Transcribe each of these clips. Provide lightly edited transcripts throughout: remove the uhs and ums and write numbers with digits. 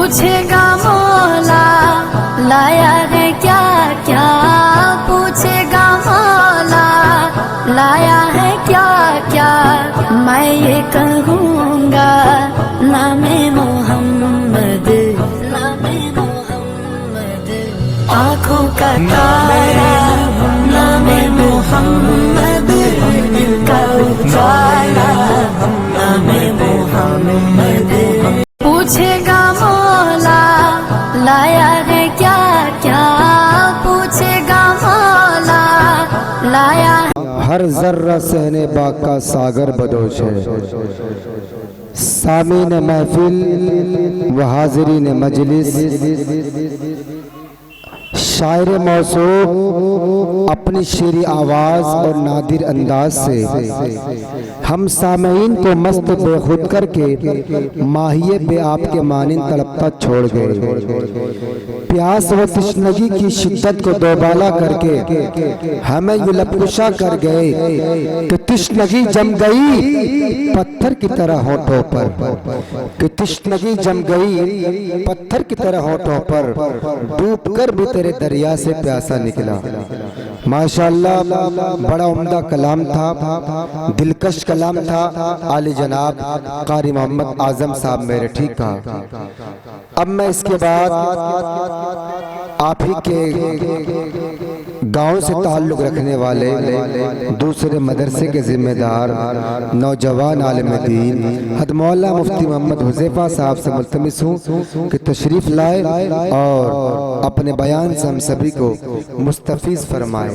पूछेगा मौला लाया है क्या क्या, पूछेगा मौला लाया है क्या क्या, मैं ये कहूँगा नामे मोहम्मद, नामे मोहम्मद, आँखों का तारा नामे मोहम्मद, दिल का उजाला नामे मोहम्मद। पूछेगा मौला लाया है क्या क्या, पूछेगा मौला लाया। हर जर्रा सहने बाग का सागर बदोश है, सामीन महफिल व हाज़रीन मजलिस, शायर मौसूफ अपनी शीरी आवाज़ और नादिर अंदाज से हम सामीन को मस्त बेखुद करके माहिए बे आपके मानिन तड़पता छोड़ गए। प्यास व तश्नगी की शिद्दत को दोबाला करके हमें ये लबकुशा कर गए कि तश्नगी जम गई पत्थर की तरह होठों पर, कि तश्नगी जम गई पत्थर की तरह होठों पर, डूब कर भी तेरे दरिया से प्यासा निकला। माशाअल्लाह बड़ा उम्दा कलाम था, दिलकश कलाम था। आली जनाब कारी मोहम्मद आजम साहब मेरे ठीक कहा। अब मैं इसके बाद आप ही के गांव से ताल्लुक़ रखने वाले दूसरे मदरसे के जिम्मेदार नौजवान आलिम दीन हद मौला मुफ्ती मोहम्मद हुज़ैफा साहब से मुल्तमिस हूँ कि तशरीफ़ लाए और अपने बयान से हम सभी को मुस्तफ़ीज़ फरमाए।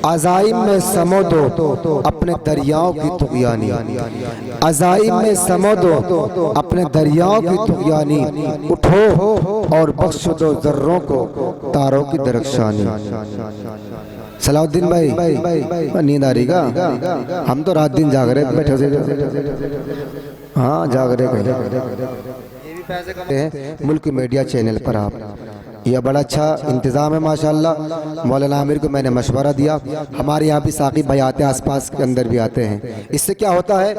अज़ाइम में समो दो अपने दरियाओं की तुग़यानी, अज़ाइम में समो दो अपने दरियाओं की तुग़यानी, उठो और बख्श दो ज़र्रों को तारों की दरख्शानी। सलाउद्दीन भाई नींद आ रही का? हम तो रात दिन जाग रहे बैठे थे। हाँ जाग रहे मुल्क मीडिया चैनल पर आप, यह बड़ा अच्छा इंतज़ाम है माशाअल्लाह। मौलाना आमिर को मैंने मशवरा दिया, हमारे यहाँ भी साकिब भाई आते हैं, आसपास के अंदर भी आते हैं। इससे क्या होता है,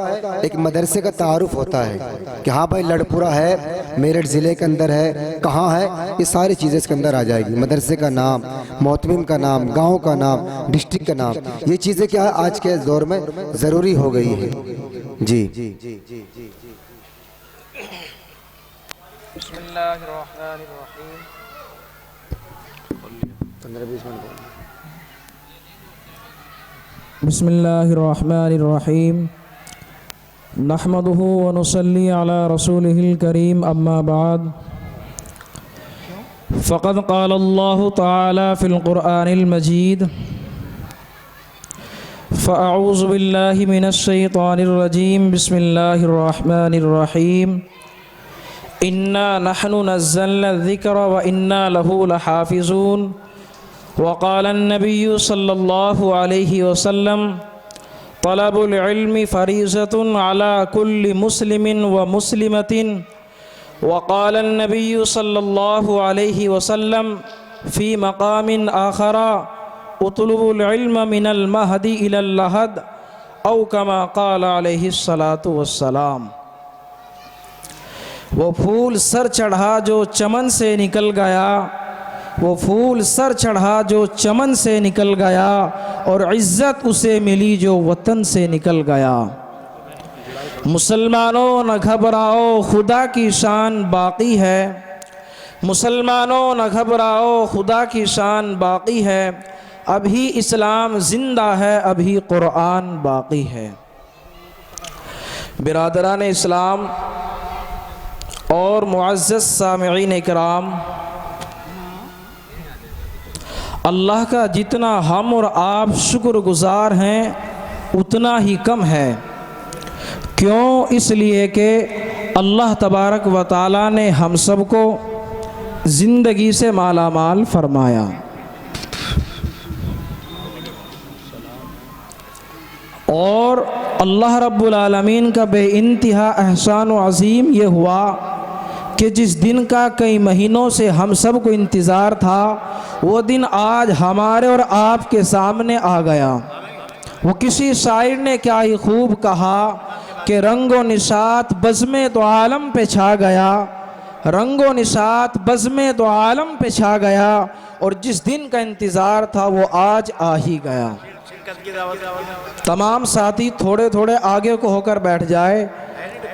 एक मदरसे का तारुफ होता है कि हाँ भाई लड़पुरा है, मेरठ ज़िले के अंदर है, कहाँ है, ये सारी चीज़ें इसके अंदर आ जाएगी। मदरसे का नाम, मोहतमिम का नाम, गाँव का नाम, डिस्ट्रिक्ट का नाम, ये चीज़ें क्या है आज के दौर में ज़रूरी हो गई है। जी बिस्मिल्लाहिर्रहमानिर्रहीम नहमदुहु व नुसल्ली अला रसूलिहिल करीम अम्मा बाद फ़क़द क़ाल अल्लाहु तआला फ़िल क़ुरआनिल मजीद फ़अऊज़ु बिल्लाहि मिनश शैतानिर रजीम बिस्मिल्लाहिर्रहमानिर्रहीम इन्ना नहनु नज़्ज़लना ज़िक्र व इन्ना लहू लहाफ़िज़ून वक़ाल नबिय्यु सल्लल्लाहु अलैहि वसल्लम तलबुल इल्मि फ़रीज़तुन अला कुल्लि मुस्लिमिन व मुस्लिमतिन वक़ाल नबिय्यु सल्लल्लाहु अलैहि वसल्लम फ़ी मक़ामिन आख़रा उतलुबुल इल्म मिनल महदी इलल लहद औ कमा क़ाल अलैहिस्सलातु वस्सलाम। वो फूल सर चढ़ा जो चमन से निकल गया, वो फूल सर चढ़ा जो चमन से निकल गया, और इज़्ज़त उसे मिली जो वतन से निकल गया। मुसलमानों न घबराओ खुदा की शान बाक़ी है, मुसलमानों न घबराओ खुदा की शान बाक़ी है, अभी इस्लाम ज़िंदा है, अभी क़ुरआन बाक़ी है। बिरादरान इस्लाम और मुअज़्ज़ज़ सामिईन इकराम, अल्लाह का जितना हम और आप शुक्रगुज़ार हैं उतना ही कम है। क्यों? इसलिए कि अल्लाह तबारक व तआला ने हम सब को ज़िंदगी से माला माल फरमाया। और अल्लाह रब्बुल आलमीन का बेइंतहा एहसान व अज़ीम ये हुआ कि जिस दिन का कई महीनों से हम सब को इंतज़ार था, वो दिन आज हमारे और आपके सामने आ गया। वो किसी शायर ने क्या ही खूब कहा कि रंगो निशात बज़्मे तो आलम पे छा गया, रंगो निशात बज़्मे दो आलम पे छा गया, और जिस दिन का इंतज़ार था वो आज आ ही गया। तमाम साथी थोड़े थोड़े आगे को होकर बैठ जाए,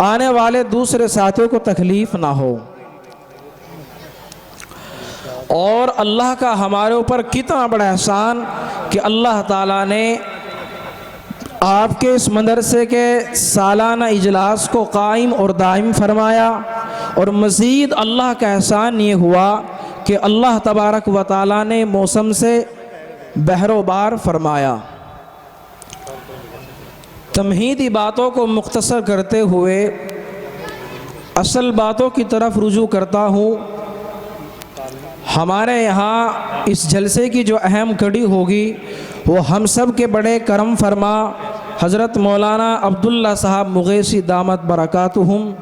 आने वाले दूसरे साथियों को तकलीफ़ ना हो। और अल्लाह का हमारे ऊपर कितना बड़ा एहसान कि अल्लाह ताला ने आपके इस मदरसे के सालाना इजलास को कायम और दायम फरमाया। और मज़ीद अल्लाह का एहसान ये हुआ कि अल्लाह तबारक व ताला ने मौसम से बहरोबार फरमाया। तमहीदी बातों को मुख्तसर करते हुए असल बातों की तरफ रुजू करता हूँ। हमारे यहाँ इस जलसे की जो अहम कड़ी होगी वो हम सब के बड़े करम फरमा हज़रत मौलाना अब्दुल्ला साहब मुगैसी दामत बरकातुहुम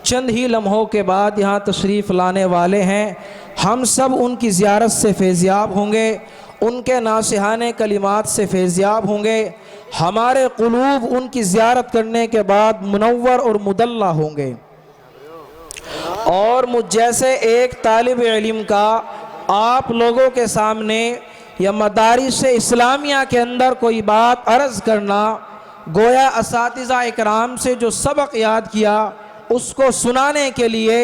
चंद ही लम्हों के बाद यहाँ तशरीफ़ लाने वाले हैं। हम सब उनकी ज़ियारत से फैज़याब होंगे, उनके नासिहाने कलिमात से फैज़याब होंगे। हमारे क़ुलूब उनकी ज़ियारत करने के बाद मुनव्वर और मुदल्ला होंगे। और मुझ जैसे एक तालिब इल्म का आप लोगों के सामने या मदारिस इस्लामिया के अंदर कोई बात अर्ज़ करना, गोया असातिज़ा इकराम से जो सबक याद किया उसको सुनाने के लिए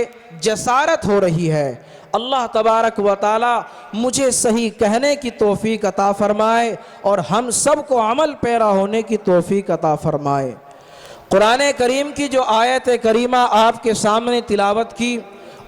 जसारत हो रही है। अल्लाह तबारक व ताला मुझे सही कहने की तौफ़ीक़ अता फ़रमाए और हम सब को अमल पैरा होने की तौफ़ीक़ अता फ़रमाए। कुरान करीम की जो आयत करीमा आपके सामने तिलावत की,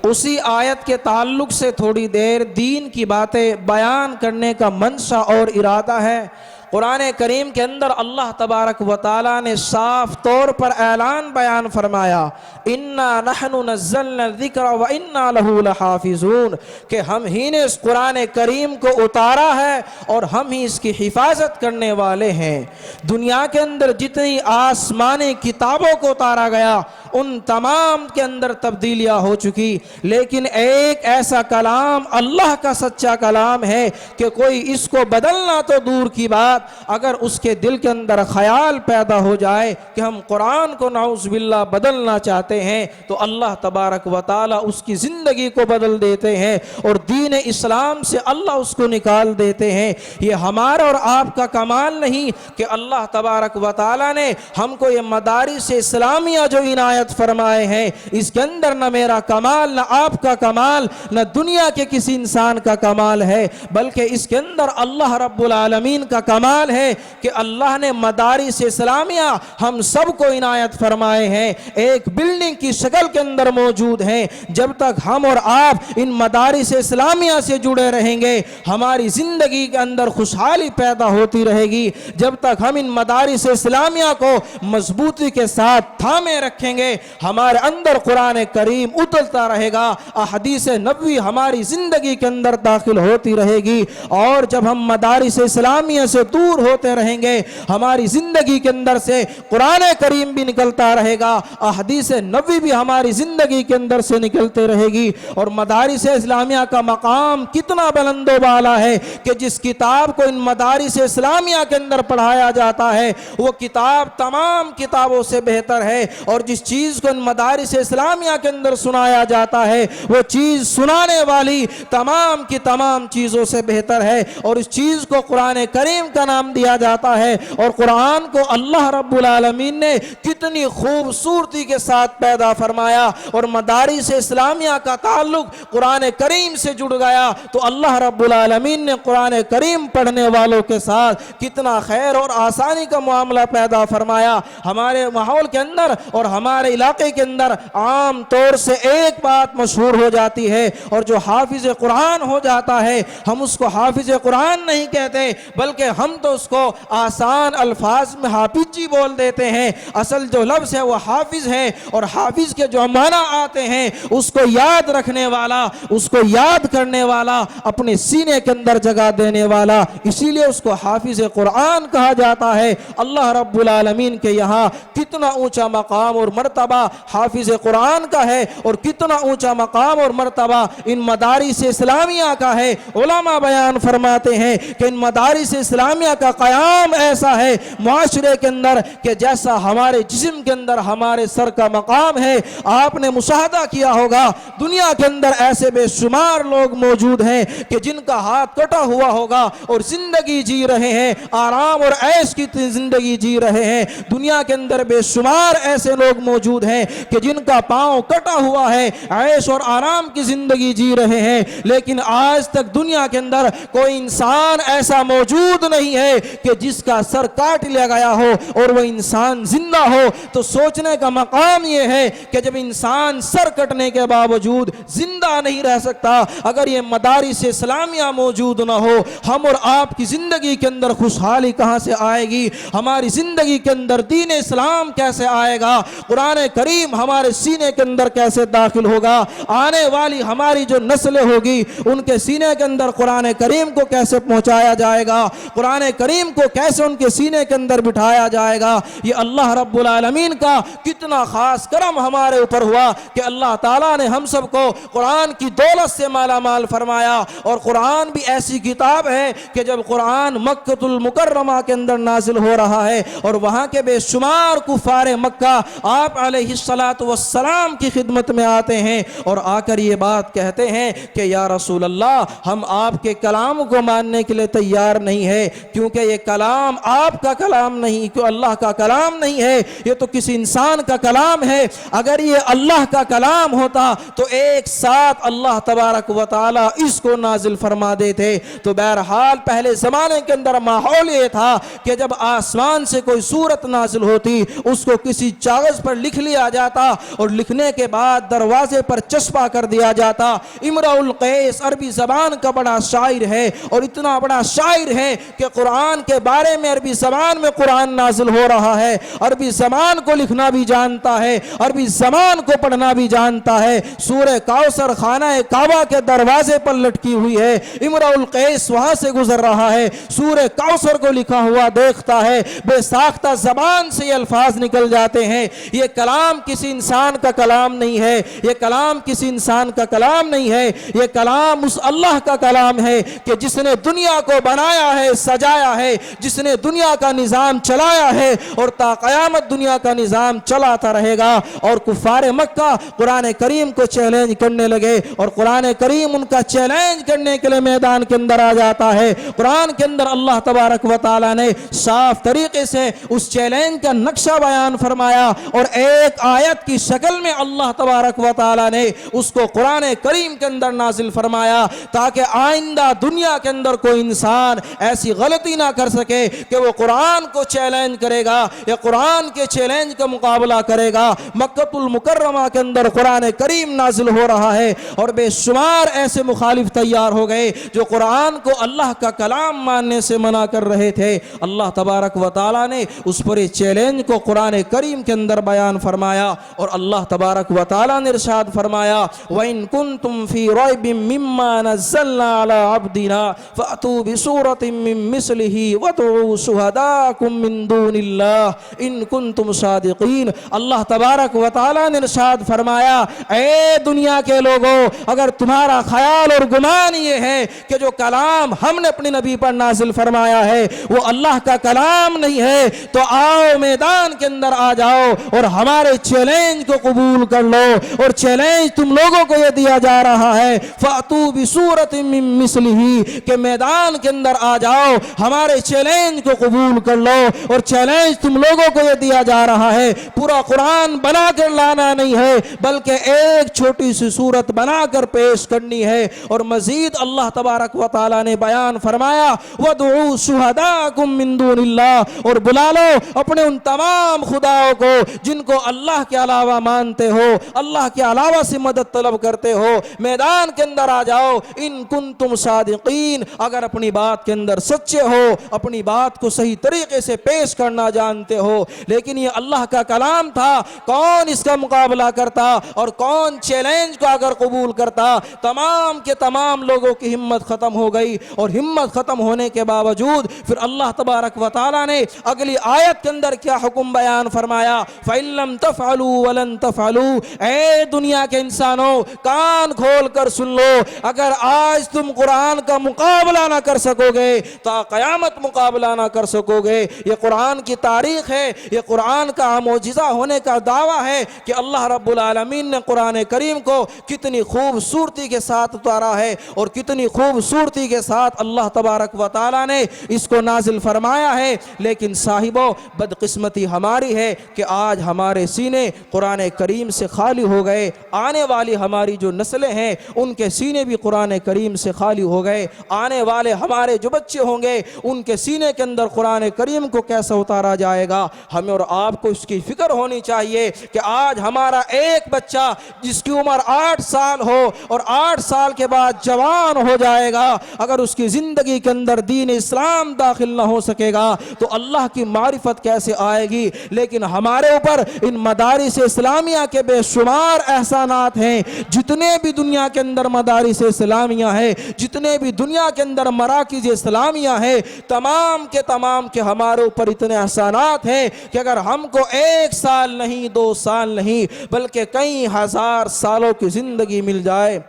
उसी आयत के ताल्लुक़ से थोड़ी देर दीन की बातें बयान करने का मंशा और इरादा है। कुरान करीम के अंदर अल्लाह तबारक व ताला ने साफ तौर पर ऐलान बयान फरमाया, इन्ना नहनु नज़्ज़लना ज़िक्र व इन्ना लहू लहाफ़िज़ून, कि हम ही ने इस कुरान करीम को उतारा है और हम ही इसकी हिफाजत करने वाले हैं। दुनिया के अंदर जितनी आसमानी किताबों को उतारा गया उन तमाम के अंदर तब्दीलियाँ हो चुकी, लेकिन एक ऐसा कलाम अल्लाह का सच्चा कलाम है कि कोई इसको बदलना तो दूर की बात, अगर उसके दिल के अंदर ख्याल पैदा हो जाए कि हम कुरान को नाउज़ बिल्लाह बदलना चाहते हैं तो अल्लाह तबारक व ताला उसकी ज़िंदगी को बदल देते हैं और दीन इस्लाम से अल्लाह उसको निकाल देते हैं। ये हमारा और आपका कमाल नहीं कि अल्लाह तबारक व ताला ने हमको ये मदारिस इस्लामिया जो इनायत फरमाए हैं, इसके अंदर न मेरा कमाल, न आपका कमाल, न दुनिया के किसी इंसान का कमाल है, बल्कि इसके अंदर अल्लाह रब्बुल आलमीन का कमाल है कि अल्लाह ने मदारिस इस्लामिया हम सब को इनायत फरमाए हैं, एक बिल्डिंग की शक्ल के अंदर मौजूद हैं। जब तक हम और आप इन मदारिस इस्लामिया से जुड़े रहेंगे हमारी ज़िंदगी के अंदर खुशहाली पैदा होती रहेगी। जब तक हम इन मदारिस इस्लामिया को मजबूती के साथ थामे रखेंगे हमारे अंदर कुरान करीम उतरता रहेगा, अहदीस नबवी हमारी ज़िंदगी के अंदर दाखिल होती रहेगी। और जब हम मदारिस इस्लामिया से दूर होते रहेंगे हमारी जिंदगी के अंदर से कुरान करीम भी निकलता रहेगा, अहदीस नबवी भी हमारी जिंदगी के अंदर से निकलते रहेगी। और मदारिस इस्लामिया का मकाम कितना बुलंदो बाला है कि जिस किताब को इन मदारिस इस्लामिया के अंदर पढ़ाया जाता है वो किताब तमाम किताबों से बेहतर है, और जिस चीज़ को इन मदारिस इस्लामिया के अंदर सुनाया जाता है वो चीज़ सुनाने वाली तमाम की तमाम चीज़ों से बेहतर है। और इस चीज़ को कुरान करीम का नाम दिया जाता है। और कुरान को अल्लाह रब्बुल आलमीन ने कितनी खूबसूरती के साथ पैदा फरमाया और मदारिस इस्लामिया का ताल्लुक कुरान करीम से जुड़ गया तो अल्लाह रब्बुल आलमीन ने कुरान करीम पढ़ने वालों के साथ कितना खैर और आसानी का मामला पैदा फरमाया। हमारे माहौल के अंदर और हमारे इलाके के अंदर आम तौर से एक बात मशहूर हो जाती है, और जो हाफिज कुरान हो जाता है हम उसको हाफिज कुरान नहीं कहते बल्कि हम तो उसको आसान अल्फाज में हाफिज जी बोल देते हैं। असल जो लफ्ज़ है वो हाफिज है, और हाफिज के जो माना आते हैं उसको याद रखने वाला, उसको याद करने वाला, अपने सीने के अंदर जगह देने वाला, इसीलिए उसको हाफिज कुरान कहा जाता है। अल्लाह रब्बुल आलमीन के यहाँ कितना ऊंचा मकाम और मर्तबा मर्तबा हाफिज कुरान का है और कितना ऊंचा मकाम और मर्तबा इन मदारिस इस्लामिया का है। उलमा बयान फरमाते हैं कि इन मदारिस इस्लामिया का क़याम ऐसा है मुआशरे के अंदर कि जैसा हमारे जिस्म के अंदर हमारे सर का मकाम है। आपने मुशाहदा किया होगा दुनिया के अंदर ऐसे बेशुमार लोग मौजूद हैं कि जिनका हाथ कटा हुआ होगा और जिंदगी जी रहे हैं, आराम और ऐश की जिंदगी जी रहे हैं। दुनिया के अंदर बेशुमार ऐसे लोग मौजूद हैं कि जिनका पांव कटा हुआ है, ऐश और आराम की जिंदगी जी रहे हैं। लेकिन आज तक दुनिया के अंदर कोई इंसान ऐसा मौजूद नहीं है कि जिसका सर काट लिया गया हो और वह इंसान जिंदा हो। तो सोचने का मकाम यह है कि जब इंसान सर कटने के बावजूद जिंदा नहीं रह सकता, अगर ये मदारिस इस्लामिया मौजूद ना हो, हम और आपकी जिंदगी के अंदर खुशहाली कहां से आएगी? हमारी जिंदगी के अंदर दीन इस्लाम कैसे आएगा? कुरान करीम हमारे सीने के अंदर कैसे दाखिल होगा? आने वाली हमारी जो नस्लें होगी उनके सीने के अंदर कुरान करीम को कैसे पहुंचाया जाएगा? कुरान करीम को कैसे उनके सीने के अंदर बिठाया जाएगा? ये अल्लाह रब्बुल आलमीन का कितना खास करम हमारे ऊपर हुआ कि अल्लाह ताला ने हम सबको कुरान की दौलत से माला माल फरमाया। और कुरान भी ऐसी किताब है कि जब कुरान मक्कतुल मुकर्रमा के अंदर नाजिल हो रहा है और वहां के बेशुमार कुफारे मक्का आप अलैहिस्सलातु वस्सलाम की खिदमत में आते हैं और आकर ये बात कहते हैं कि या रसूल अल्लाह, हम आपके कलाम को मानने के लिए तैयार नहीं है, क्योंकि ये कलाम आपका कलाम नहीं, क्यों अल्लाह का कलाम नहीं है, ये तो किसी इंसान का कलाम है। अगर ये अल्लाह का कलाम होता तो एक साथ अल्लाह तबारक व तआला इसको नाजिल फरमा देते। तो बहरहाल पहले जमाने के अंदर माहौल ये था कि जब आसमान से कोई सूरत नाजिल होती उसको किसी कागज पर लिख लिया जाता और लिखने के बाद दरवाजे पर चस्पा कर दिया जाता। इमरुल कैस अरबी जबान का बड़ा शायर है और इतना बड़ा शायर है कि कुरान के बारे में अरबी जबान में कुरान नाजिल हो रहा है, अरबी जबान को लिखना भी जानता है, अरबी जबान को पढ़ना भी जानता है। सूरह कौसर खाना काबा के दरवाजे पर लटकी हुई है, इमरुल कैस वहां से गुजर रहा है, सूरह कौसर को लिखा हुआ देखता है, बेसाख्ता जबान से ये अल्फाज निकल जाते हैं। ये कलाम किसी इंसान का कलाम नहीं है, ये कलाम किसी इंसान का कलाम नहीं है, ये कलाम उस अल्लाह का कलाम है कि जिसने दुनिया को बनाया है, सजाया है, जिसने दुनिया का निजाम चलाया है और ता क़यामत दुनिया का निजाम चलाता रहेगा। और कुफारे मक्का कुरान करीम को चैलेंज करने लगे और कुरान करीम उनका चैलेंज करने के लिए मैदान के अंदर आ जाता है। कुरान के अंदर अल्लाह तबारक व तआला ने साफ तरीके से उस चैलेंज का नक्शा बयान फरमाया और एक आयत की शक्ल में अल्लाह तबारक व तआला ने उसको कुरान करीम के अंदर नाजिल फरमाया ताकि आइंदा दुनिया के अंदर कोई इंसान ऐसी गलती ना कर सके कि वो कुरान को चैलेंज करेगा या कुरान के चैलेंज का मुकाबला करेगा। मक्कतुल मुकर्रमा के अंदर कुरान करीम नाजिल हो रहा है और बेशुमार ऐसे मुखालिफ तैयार हो गए जो कुरान को अल्लाह का कलाम मानने से मना कर रहे थे। अल्लाह तबारक व तआला ने उस पर चैलेंज को कुरान करीम के अंदर बयान फरमाया और अल्लाह तबारक व तआला ने इरशाद फरमाया, व इन कुंतुम फी रैबिम मिम्मा नज़्ज़लना अला अब्दिना फ़अतू बिसूरतिम मिन मिस्लिही वदऊ शुहदाकुम मिन दूनिल्लाह इन कुंतुम सादिकीन। अल्लाह तबारक व तआला ने इरशाद फरमाया, ए दुनिया के लोगों, अगर तुम्हारा ख्याल और गुमान ये है कि जो कलाम हमने अपने नबी पर नाजिल फरमाया है वो अल्लाह का कलाम नहीं है, तो आओ मैदान के अंदर आ जाओ और हमारे चैलेंज को कबूल कर लो। और चैलेंज तुम लोगों को ये दिया जा रहा है, फ़अतू बिसूरतिम मिन मिस्लिही, के मैदान के अंदर आ जाओ, हमारे चैलेंज को कबूल कर लो। और चैलेंज तुम लोगों को ये दिया जा रहा है, पूरा कुरान बना कर लाना नहीं है बल्कि एक छोटी सी सूरत बनाकर पेश करनी है। और मजीद अल्लाह तबारक व तआला ने बयान फरमाया, वदऊ शुहदाकुम मिन दूनिल्लाह, और बुला लो अपने उन तमाम खुदाओं को जिनको अल्लाह के अलावा मानते हो, अल्लाह के अलावा से मदद तलब करते हो, मैदान के अंदर आ जाओ। इन कुंतुम सादिकीन, अगर अपनी बात के अंदर सच्चे हो, अपनी बात को सही तरीके से पेश करना जानते हो। लेकिन ये अल्लाह का कलाम था, कौन इसका मुकाबला करता और कौन चैलेंज को अगर कबूल करता? तमाम के तमाम लोगों की हिम्मत खत्म हो गई और हिम्मत खत्म होने के बावजूद फिर अल्लाह तबारक व तआला ने अगली आयत के अंदर क्या हुक्म बयान फरमाया, फ़इल्लम लम तफअलू वलन तफअलू। ए दुनिया के इंसानों, कान खोल कर सुन लो, अगर आज तुम कुरान का मुकाबला ना कर सकोगे तो क़यामत मुकाबला ना कर सकोगे। ये कुरान की तारीख है, ये कुरान का मोजिज़ा होने का दावा है कि अल्लाह रब्बुल आलमीन ने कुरान करीम को कितनी खूबसूरती के साथ उतारा है और कितनी खूबसूरती के साथ अल्लाह तबारक व तआला ने इसको नाजिल फरमाया है। लेकिन साहिबों, बदकिस्मती हमारी है कि आज हमारे सीने कुरान करीम से खाली हो गए। आने वाली हमारी जो नस्लें हैं उनके सीने भी कुरान करीम से खाली हो गए। आने वाले हमारे जो बच्चे होंगे उनके सीने के अंदर कुरान करीम को कैसे उतारा जाएगा। हमें और आपको इसकी फिक्र होनी चाहिए कि आज हमारा एक बच्चा जिसकी उम्र 8 साल हो और 8 साल के बाद जवान हो जाएगा, अगर उसकी ज़िंदगी के अंदर दीन इस्लाम दाखिल ना हो सकेगा तो अल्लाह की मारिफत कैसे आएगी। लेकिन हमारे ऊपर इन मदारिस इस्लामिया के बेशुमार एहसानात हैं। जितने भी दुनिया के अंदर मदारिस इस्लामिया है, जितने भी दुनिया के अंदर मराकिज़ इस्लामिया है, तमाम के हमारे ऊपर इतने एहसानात हैं कि अगर हमको 1 साल नहीं, 2 साल नहीं, बल्कि कई हज़ार सालों की ज़िंदगी मिल जाए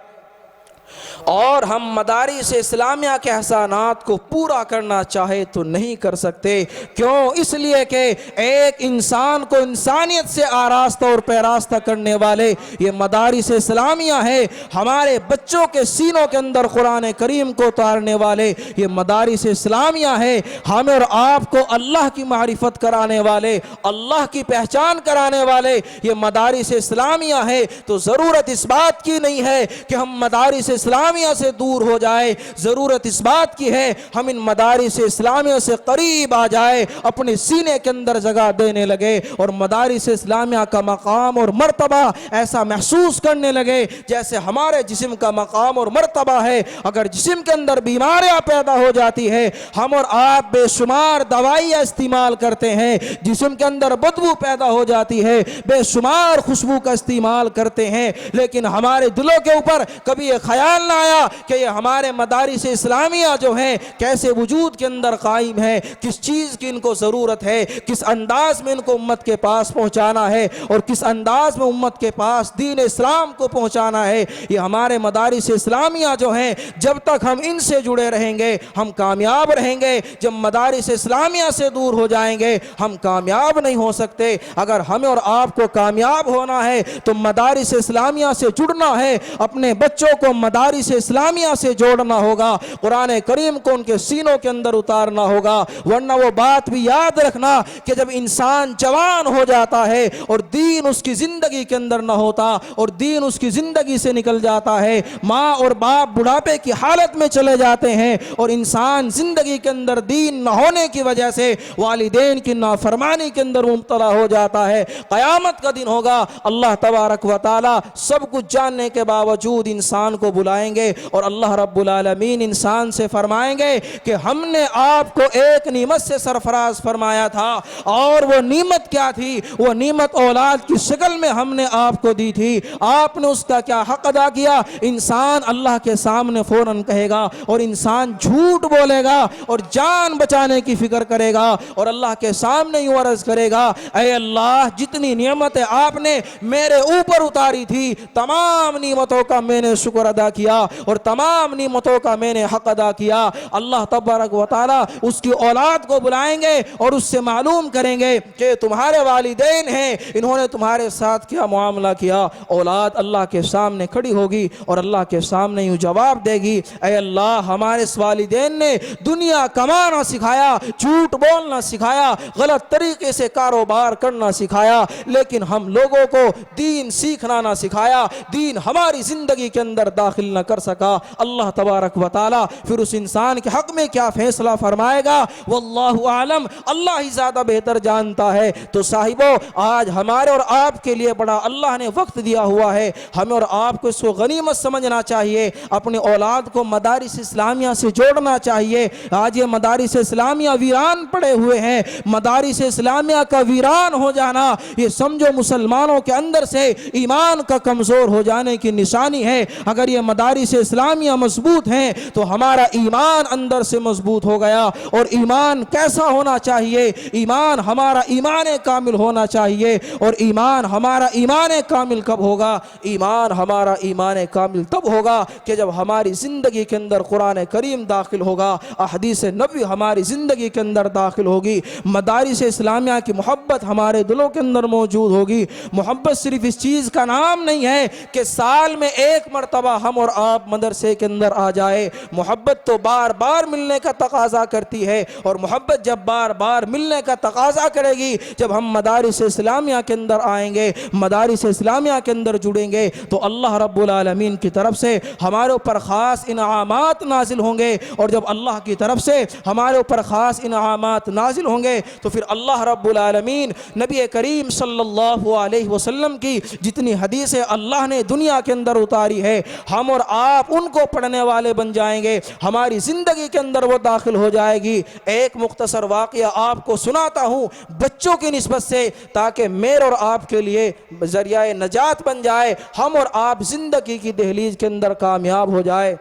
और हम मदारिस इस्लामिया के एहसानात को पूरा करना चाहे तो नहीं कर सकते। क्यों? इसलिए कि एक इंसान को इंसानियत से आरास्ता और पैरास्ता करने वाले ये मदारिस इस्लामिया है। हमारे बच्चों के सीनों के अंदर कुरान करीम को उतारने वाले ये मदारिस इस्लामिया है। हमें और आपको अल्लाह की मारिफत कराने वाले, अल्लाह की पहचान कराने वाले ये मदारिस इस्लामिया है। तो ज़रूरत इस बात की नहीं है कि हम मदारिस इस्लामिया से दूर हो जाए, ज़रूरत इस बात की है हम इन मदारिस इस्लामिया से करीब आ जाए, अपने सीने के अंदर जगह देने लगे और मदारिस इस्लामिया का मकाम और मर्तबा ऐसा महसूस करने लगे जैसे हमारे जिस्म का मकाम और मर्तबा है। अगर जिस्म के अंदर बीमारियां पैदा हो जाती है, हम और आप बेशुमार दवाइयाँ इस्तेमाल करते हैं, जिस्म के अंदर बदबू पैदा हो जाती है, बेशुमार खुशबू का इस्तेमाल करते हैं, लेकिन हमारे दिलों के ऊपर कभी ये ख्याल ना आया कि ये हमारे मदारिस इस्लामिया जो हैं कैसे वजूद के अंदर कायम है, किस चीज़ की इनको ज़रूरत है, किस अंदाज में इनको उम्मत के पास पहुँचाना है और किस अंदाज में उम्मत के पास दीन इस्लाम को पहुँचाना है। ये हमारे मदारिस इस्लामिया जो हैं, जब तक हम इनसे जुड़े रहेंगे हम कामयाब रहेंगे। जब मदारिस इस्लामिया से दूर हो जाएंगे हम कामयाब नहीं हो सकते। अगर हमें और आपको कामयाब होना है तो मदारिस इस्लामिया से जुड़ना है, अपने बच्चों को मदारिस इस्लामिया से जोड़ना होगा, कुरान करीम को उनके सीनों के अंदर उतारना होगा। वरना वो बात भी याद रखना कि जब इंसान जवान हो जाता है और दीन उसकी ज़िंदगी के अंदर ना होता और दीन उसकी ज़िंदगी से निकल जाता है, माँ और बाप बुढ़ापे की हालत में चले जाते हैं और इंसान ज़िंदगी के अंदर दीन न होने की वजह से वालिदैन की नाफरमानी के अंदर मुब्तला हो जाता है। क़यामत का दिन होगा, अल्लाह तबारक व तआला सब कुछ जानने के बावजूद इंसान को बुलाएंगे और अल्लाह रब्बुल आलमीन इंसान से फरमाएंगे कि हमने आपको एक नीमत से सरफराज फरमाया था और वो नीमत क्या थी? वो नीमत औलाद की शक्ल में हमने आपको दी थी, आपने उसका क्या हक अदा किया? इंसान अल्लाह के सामने फौरन कहेगा और इंसान झूठ बोलेगा और जान बचाने की फिक्र करेगा और अल्लाह के सामने यूं अर्ज करेगा, ऐ अल्लाह, जितनी नेमतें आपने मेरे ऊपर उतारी थी तमाम नेमतों का मैंने शुक्र अदा किया और तमाम नेमतों का मैंने हक अदा किया। अल्लाह तबारक व तआला उसकी औलाद को बुलाएंगे और उससे मालूम करेंगे कि तुम्हारे वालिदैन हैं, इन्होंने तुम्हारे साथ क्या मामला किया। औलाद अल्लाह के सामने खड़ी होगी और अल्लाह के सामने यूँ जवाब देगी, ऐ अल्लाह, हमारे वालिदैन ने दुनिया कमाना सिखाया, झूठ बोलना सिखाया, गलत तरीके से कारोबार करना सिखाया, लेकिन हम लोगों को दीन सीखना ना सिखाया, दीन हमारी ज़िंदगी के अंदर दाखिल न कर सका। अल्लाह तबारक व तआला फिर उस इंसान के हक़ में क्या फ़ैसला फरमाएगा, वल्लाहु आलम, अल्लाह ही ज़्यादा बेहतर जानता है। तो साहिबों, आज हमारे और आपके लिए बड़ा अल्लाह ने वक्त दिया हुआ है, हमें और आपको इसको गनीमत समझना चाहिए, अपने औलाद को मदारिस इस्लामिया से जोड़ना चाहिए। आज ये मदारिस इस्लामिया वीरान पड़े हुए हैं, मदारिस इस्लामिया का वीरान हो जाना ये समझो मुसलमानों के अंदर से ईमान का कमज़ोर हो जाने की निशानी है। अगर ये मदारिस इस्लामिया मजबूत हैं तो हमारा ईमान अंदर से मजबूत हो गया। और ईमान कैसा होना चाहिए? ईमान हमारा ईमान कामिल होना चाहिए। और ईमान हमारा ईमान कामिल कब होगा? ईमान हमारा ईमान कामिल तब होगा कि जब हमारी ज़िंदगी के अंदर कुरान करीम दाखिल होगा, अहदीस नबी हमारी ज़िंदगी के अंदर दाखिल होगी, मदारिस इस्लामिया की मोहब्बत हमारे दिलों के अंदर मौजूद होगी। मोहब्बत सिर्फ इस चीज़ का नाम नहीं है कि साल में एक मरतबा हम और आप मदरसे के अंदर आ जाए। मोहब्बत तो बार बार मिलने का तकाजा करती है। और मोहब्बत जब बार बार मिलने का तकाजा करेगी, जब हम मदारिस इस्लामिया के अंदर आएंगे, मदारिस इस्लामिया के अंदर जुड़ेंगे, तो अल्लाह रब्बुल आलमीन की तरफ से हमारे ऊपर ख़ास इनामात नाजिल होंगे। और जब अल्लाह की तरफ से हमारे ऊपर ख़ास इनामात नाजिल होंगे तो फिर अल्लाह रब्बुल आलमीन नबी करीम सल्लल्लाहु अलैहि वसल्लम की जितनी हदीसें अल्लाह ने दुनिया के अंदर उतारी है, हम और आप उनको पढ़ने वाले बन जाएंगे, हमारी ज़िंदगी के अंदर वो दाखिल हो जाएगी। एक मुख्तसर वाक़या आपको सुनाता हूँ बच्चों की निस्बत से, ताकि मेरे और आपके लिए ज़रिया नजात बन जाए, हम और आप ज़िंदगी की दहलीज के अंदर कामयाब हो जाए।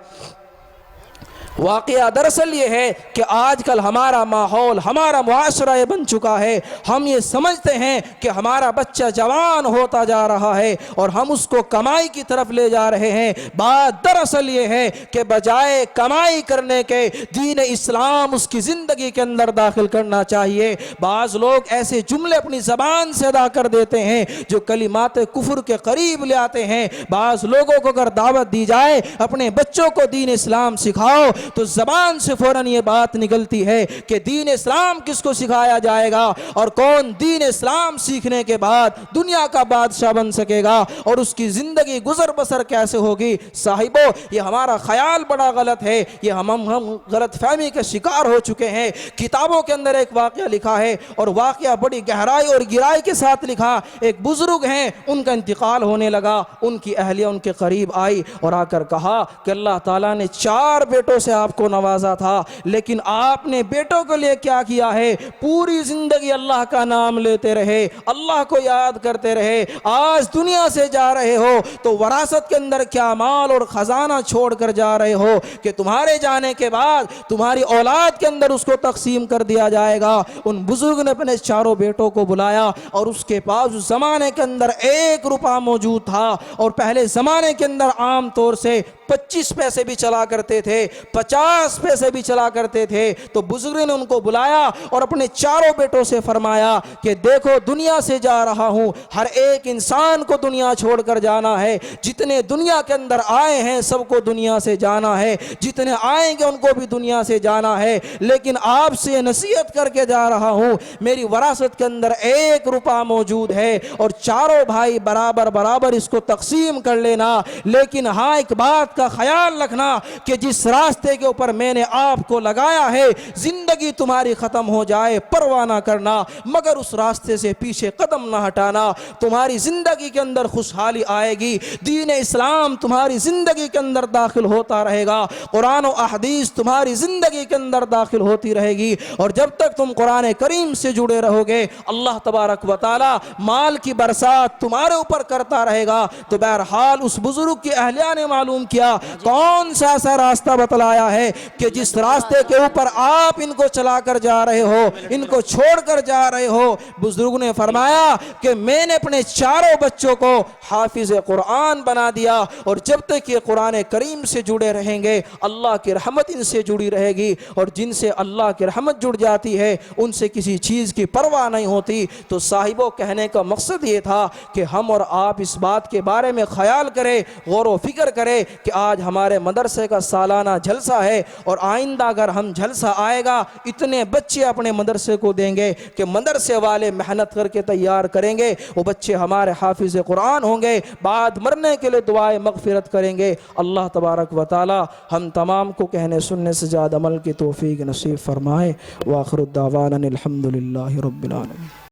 वाक़या दरअसल ये है कि आजकल हमारा माहौल, हमारा मुआशरा ये बन चुका है, हम ये समझते हैं कि हमारा बच्चा जवान होता जा रहा है और हम उसको कमाई की तरफ ले जा रहे हैं। बात दरअसल ये है कि बजाय कमाई करने के दीन इस्लाम उसकी ज़िंदगी के अंदर दाखिल करना चाहिए। बाज़ लोग ऐसे जुमले अपनी ज़बान से अदा कर देते हैं जो कलिमात कुफ्र के करीब ले आते हैं। बाज़ लोगों को अगर दावत दी जाए अपने बच्चों को दीन इस्लाम सिखाओ, तो जबान से फौरन ये बात निकलती है कि दीन इस्लाम किसको सिखाया जाएगा और कौन दीन इस्लाम सीखने के बाद दुनिया का बादशाह बन सकेगा और उसकी जिंदगी गुजर बसर कैसे होगी। साहिबो, ये हमारा ख्याल बड़ा गलत है, ये हम गलत फहमी के शिकार हो चुके हैं। किताबों के अंदर एक वाक़या लिखा है और वाक़या बड़ी गहराई और गिराई के साथ लिखा। एक बुजुर्ग हैं, उनका इंतकाल होने लगा, उनकी अहलिया उनके करीब आई और आकर कहा कि अल्लाह ताला ने 4 बेटों से आपको नवाजा था, लेकिन आपने बेटों के लिए क्या किया है? पूरी जिंदगी अल्लाह का नाम लेते रहे, अल्लाह को याद करते रहे। आज दुनिया से जा रहे हो तो वरासत के अंदर क्या माल और खजाना छोड़ कर जा रहे हो कि तुम्हारे जाने के बाद तुम्हारी औलाद के अंदर उसको तकसीम कर दिया जाएगा। उन बुजुर्ग ने अपने 4 बेटों को बुलाया और उसके पास उस जमाने के अंदर 1 रुपया मौजूद था और पहले जमाने के अंदर आम तौर से 25 पैसे भी चला करते थे, 50 पैसे भी चला करते थे। तो बुजुर्ग ने उनको बुलाया और अपने 4 बेटों से फरमाया कि देखो, दुनिया से जा रहा हूं, हर एक इंसान को दुनिया छोड़कर जाना है। जितने दुनिया के अंदर आए हैं सबको दुनिया से जाना है, जितने आएंगे उनको भी दुनिया से जाना है। लेकिन आपसे नसीहत करके जा रहा हूं, मेरी वरासत के अंदर 1 रुपया मौजूद है और 4 भाई बराबर बराबर इसको तकसीम कर लेना। लेकिन हाँ, एक बात का ख्याल रखना कि जिस रास्ते के ऊपर मैंने आपको लगाया है, जिंदगी तुम्हारी खत्म हो जाए परवाह ना करना, मगर उस रास्ते से पीछे कदम ना हटाना। तुम्हारी जिंदगी के अंदर खुशहाली आएगी, दीन इस्लाम तुम्हारी जिंदगी के अंदर दाखिल होता रहेगा, कुरान और अहदीस तुम्हारी जिंदगी के अंदर दाखिल होती रहेगी। और जब तक तुम कुरान करीम से जुड़े रहोगे, अल्लाह तबारक व तआला माल की बरसात तुम्हारे ऊपर करता रहेगा। तो बहरहाल उस बुजुर्ग की अहलिया ने मालूम किया कौन सा ऐसा रास्ता बतलाया है कि जिस रास्ते के ऊपर आप इनको चलाकर जा रहे हो, इनको छोड़कर जा रहे हो। बुजुर्ग ने फरमाया कि मैंने अपने 4 बच्चों को हाफिज कुरान बना दिया और जब तक ये कुरान करीम से जुड़े रहेंगे, अल्लाह की रहमत इनसे जुड़ी रहेगी। और जिनसे अल्लाह की रहमत जुड़ जाती है उनसे किसी चीज़ की परवाह नहीं होती। तो साहिबों, कहने का मकसद ये था कि हम और आप इस बात के बारे में ख्याल करें, गौर व फिक्र करें कि आज हमारे मदरसे का सालाना जलसा है और आइंदा अगर हम जलसा आएगा इतने बच्चे अपने मदरसे को देंगे कि मदरसे वाले मेहनत करके तैयार करेंगे, वो बच्चे हमारे हाफिज कुरान होंगे, बाद मरने के लिए दुआए मगफिरत करेंगे। अल्लाह तबारक व तआला हम तमाम को कहने सुनने से ज़्यादा अमल की तौफीक नसीब फरमाए। व आखिर दावाना अनिल हम्दुलिल्लाहि रब्बिल आलमीन।